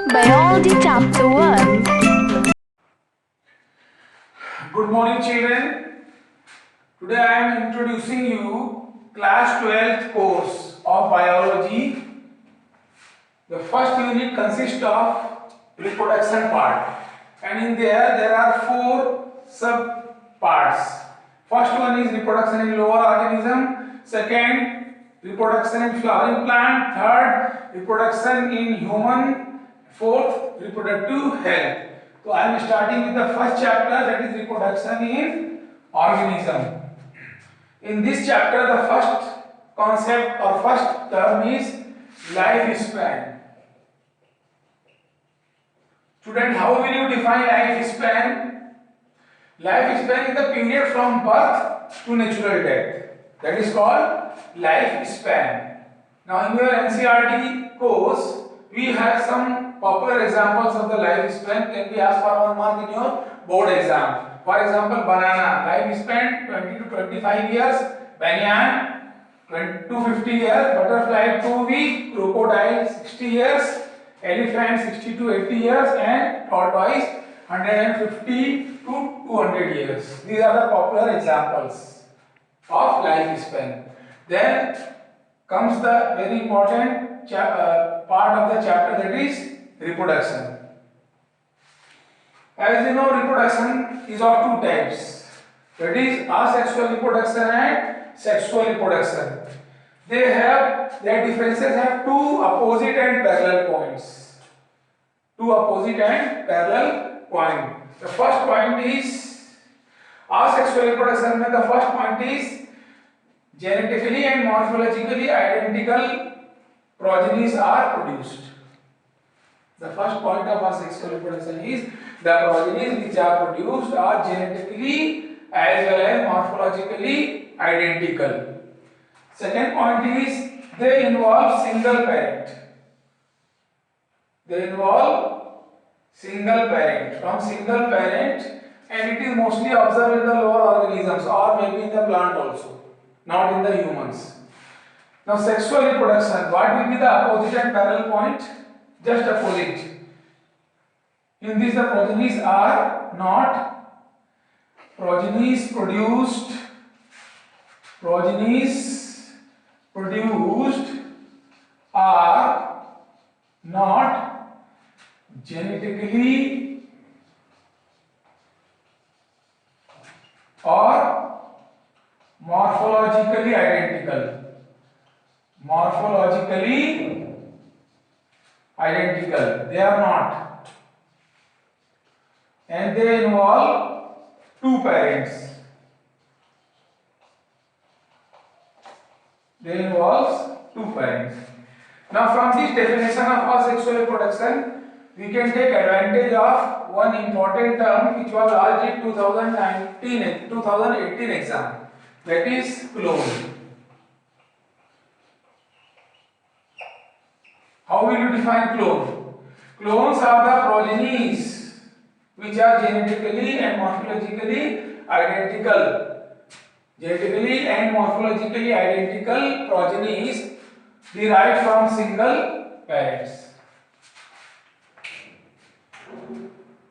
Biology Chapter 1. Good morning children. Today I am introducing you class 12th course of biology. The first unit consists of reproduction part, and in there are four sub parts. First one is reproduction in lower organism, second reproduction in flowering plant, third reproduction in human, fourth reproductive health. So I am starting with the first chapter, that is reproduction in organism. In this chapter the first concept or first term is lifespan. Student, how will you define lifespan? Lifespan is the period from birth to natural death. That is called lifespan. Now in your NCERT course, we have some popular examples of the lifespan can be asked for 1 mark in your board exam. For example, banana, lifespan 20 to 25 years, banyan 20 to 50 years, butterfly 2 weeks, crocodile 60 years, elephant 60 to 80 years, and tortoise 150 to 200 years. These are the popular examples of lifespan. Then comes the very important part of the chapter, that is reproduction. As you know, reproduction is of two types, that is asexual reproduction and sexual reproduction. Their differences have two opposite and parallel points. Two opposite and parallel point. The first point is asexual reproduction. The first point is genetically and morphologically identical progenies are produced. The first point of asexual reproduction is the progenies which are produced are genetically as well as morphologically identical. Second point is they involve single parent. They involve single parent, from single parent, and it is mostly observed in the lower organisms or maybe in the plant also, not in the humans. Now sexual reproduction, what will be the opposite and parallel point? Just opposite. In this the progenies are not, progenies produced are not genetically or morphologically identical. Morphologically identical, they are not, and they involve two parents. They involve two parents. Now from this definition of asexual reproduction, we can take advantage of one important term which was asked in 2018 exam, that is clone. How will you define clone? Clones are the progenies which are genetically and morphologically identical. Genetically and morphologically identical progenies derived from single parents.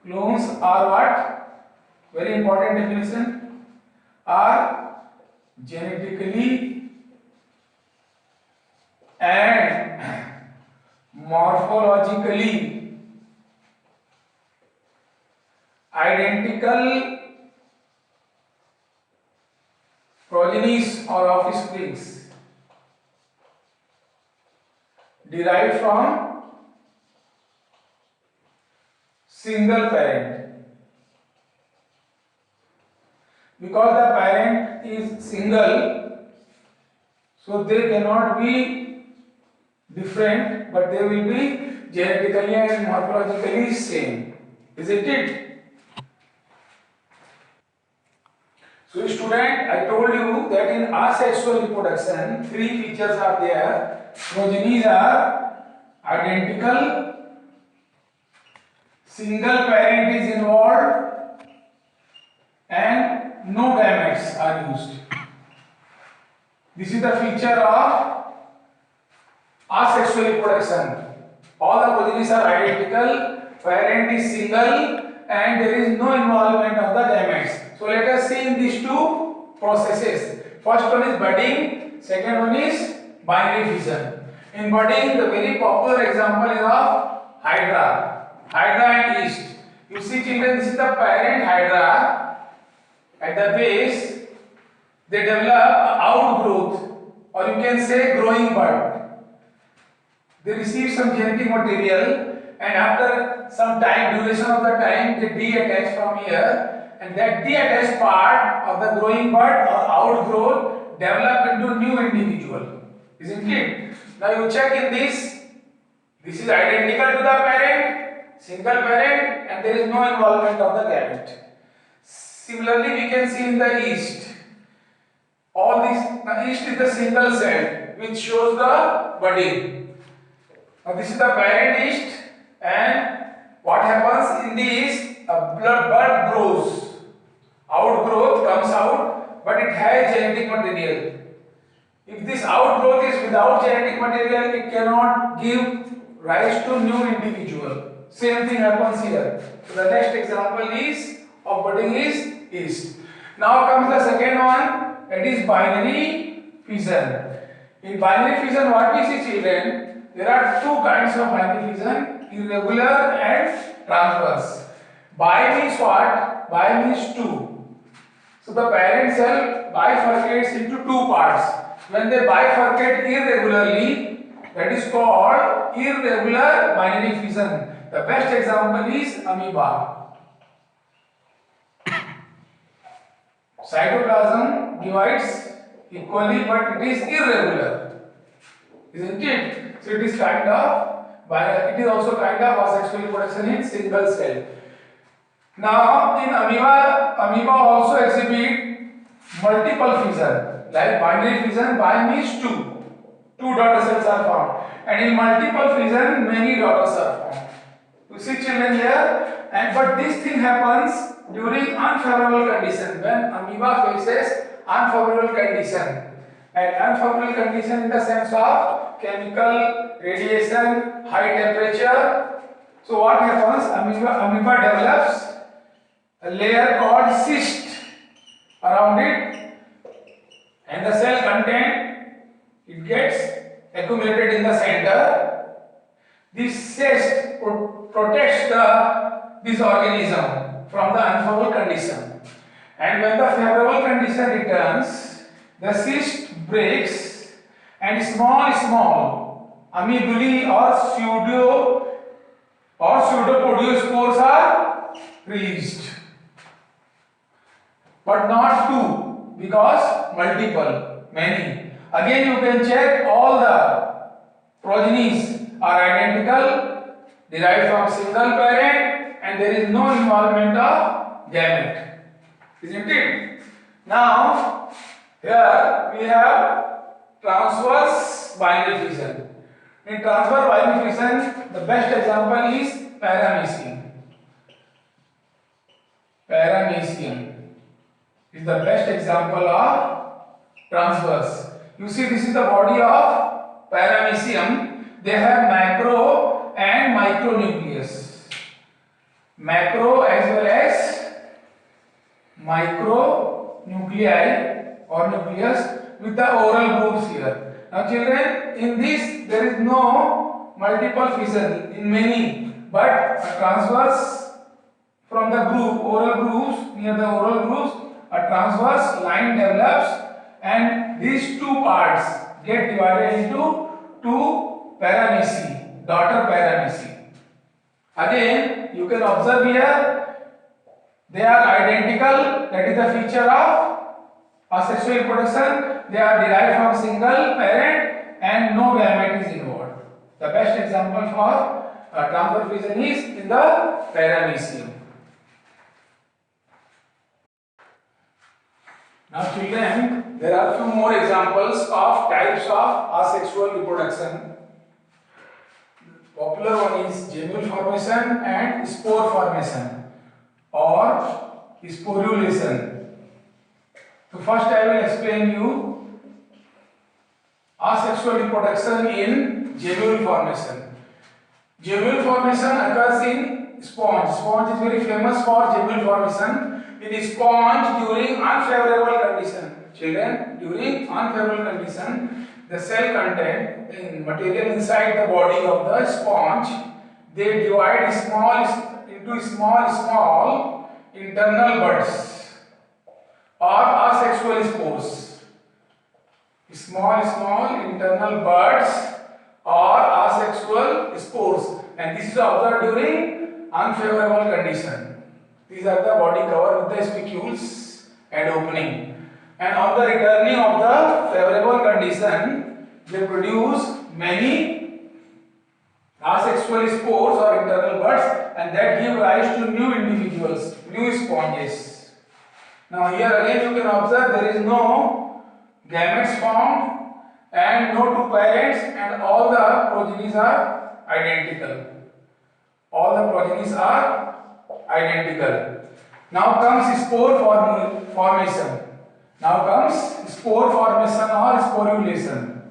Clones are what? Very important definition. Are genetically and morphologically identical progenies or offsprings derived from single parent. Because the parent is single, so they cannot be different, but they will be genetically and morphologically same. Isn't it? So student, I told you that in asexual reproduction, three features are there. Progenies are identical, single parent is involved, and no gametes are used. This is the feature of asexual reproduction. All the progenies are identical, parent is single, and there is no involvement of the gametes. So let us see in these two processes. First one is budding, second one is binary fission. In budding, the very popular example is of hydra, hydra and yeast. You see children, this is the parent hydra. At the base, they develop outgrowth, or you can say growing bud. They receive some genetic material, and after some time, duration of the time, they detach from here, and that detached part of the growing bud or outgrowth develop into new individual, isn't it? Now you check in this is identical to the parent, single parent, and there is no involvement of the gamete. Similarly, we can see in the yeast. All this, the yeast is the single cell which shows the budding. Now this is the parent yeast, and what happens in the yeast? A bud grows, outgrowth comes out, but it has genetic material. If this outgrowth is without genetic material, it cannot give rise to new individual. Same thing happens here. So the next example is of budding is yeast. Now comes the second one, that is binary fission. In binary fission, what we see children, there are two kinds of binary fission, irregular and transverse. Bi means what? Bi means two. So the parent cell bifurcates into two parts. When they bifurcate irregularly, that is called irregular binary fission. The best example is amoeba. Cytoplasm divides equally, but it is irregular, isn't it? So it is kind of, it is also kind of asexual reproduction in single cell. Now in amoeba also exhibit multiple fission. Like binary fission, bi means two daughter cells are formed, and in multiple fission, many daughters are formed. You see children here, but this thing happens during unfavorable condition, when amoeba faces unfavorable condition, and unfavorable condition in the sense of chemical, radiation, high temperature. So what happens? Amoeba develops a layer called cyst around it, and the cell content, it gets accumulated in the center. This cyst protects this organism from the unfavorable condition, and when the favorable condition returns, the cyst breaks, and small amoebulae or pseudopodospores are released, but not two, because multiple, many. Again you can check, all the progenies are identical, derived from single parent, and there is no involvement of gamete, isn't it? Now here we have transverse binary fission. In transverse binary fission, the best example is paramecium. Paramecium is the best example of transverse. You see, this is the body of paramecium. They have macro and micronucleus. Macro as well as micronuclei or nucleus with the oral grooves here. Now children, in this there is no multiple fission in many, but a transverse from the groove, oral grooves, near the oral grooves, a transverse line develops, and these two parts get divided into two parameci, daughter parameci. Again, you can observe here, they are identical, that is the feature of asexual reproduction. They are derived from single parent and no gamete is involved. The best example for transverse fission is in the paramecium. Now children, there are few more examples of types of asexual reproduction. Popular one is gemule formation and spore formation or sporulation. So first I will explain you asexual reproduction in gemule formation. Gemule formation occurs in sponge. Sponge is very famous for gemule formation. In sponge during unfavorable condition. Children, during unfavorable condition, the cell content in material inside the body of the sponge, they divide into small internal buds or asexual spores. Small internal buds or asexual spores, and this is observed during unfavorable condition. These are the body covered with the spicules and opening, and on the returning of the favorable condition, they produce many asexual spores or internal buds, and that give rise to new individuals, new sponges. Now here again you can observe there is no gametes formed and no two parents, and all the progenies are identical. All the progenies are identical. Now comes spore formation. Now comes spore formation or sporulation.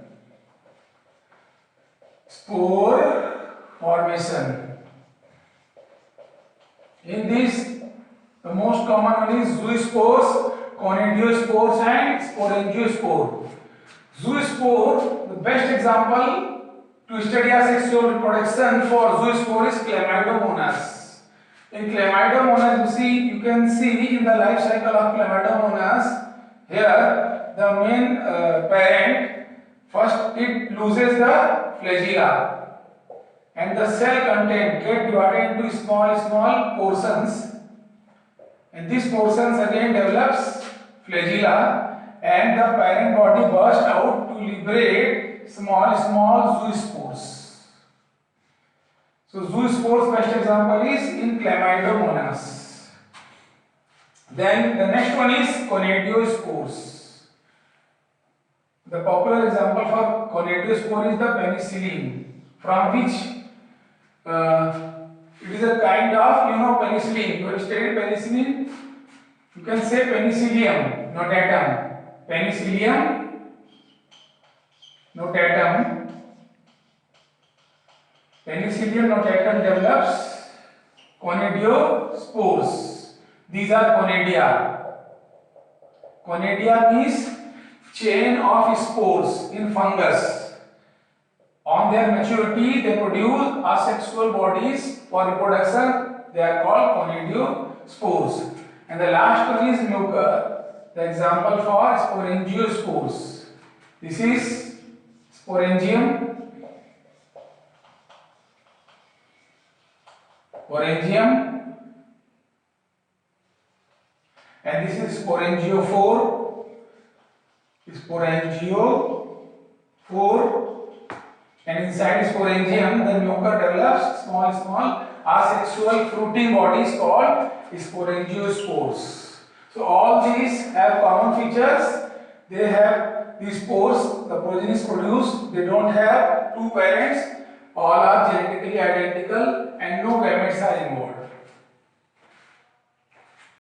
Spore formation. In this, the most common one is zoospores, conidiospores and sporangiospore. Zoospore, the best example to study asexual reproduction for zoospore is Chlamydomonas. In Chlamydomonas, you can see in the life cycle of Chlamydomonas, here the main parent, first it loses the flagella, and the cell content get divided into small portions, and these portions again develops flagella, and the parent body bursts out to liberate small zoospores. So zoospores best example is in Chlamydomonas. Then the next one is conidiospores. The popular example for conidiospore is the penicillium, from which it is a kind of penicillin. You have studied penicillin. You can say Penicillium notatum. Penicillium notatum. Penicillium notatum develops conidiospores. These are conidia. Conidia means chain of spores in fungus. On their maturity, they produce asexual bodies for reproduction. They are called conidiospores. And the last one is mucor. The example for sporangiospores. This is sporangium. And this is sporangiophore. And inside sporangium, the mucor develops small asexual fruiting bodies called sporangiospores. So all these have common features. They have these spores, the progenies produced, they don't have two parents,